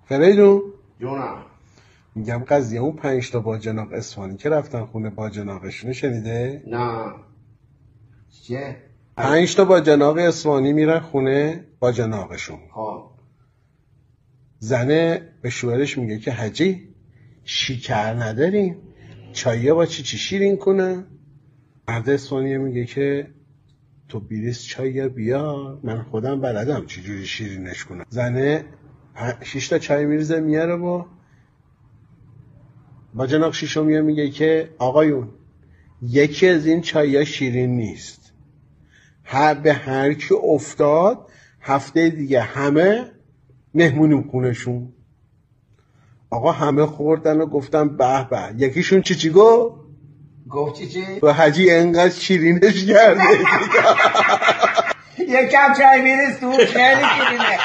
فریدون جونم. میگم قضیه اون 5 تا باجناق اصفهانی که رفتن خونه باجناقشون شنیده؟ نه. چه؟ 5 تا باجناق اصفهانی میرن خونه باجناقشون. خب زنه به شوهرش میگه که حاجی شکر نداریم، چایه با چی شیرین کنه؟ مرد اصفهانی میگه که تو بیریس چای بیار، من خودم بلدم چجوری شیرینش کنم. زنه 6 تا چای میریزه میاره با باجناق شیشمیه میگه که آقایون یکی از این چای‌ها شیرین نیست، به هر کی افتاد هفته دیگه همه مهمونی خونشون. آقا همه خوردن و گفتن به به. یکیشون چی گفت چی؟ و حاجی انقدر شیرینش کرده یکم چای میریز تو خیلی شیرینه.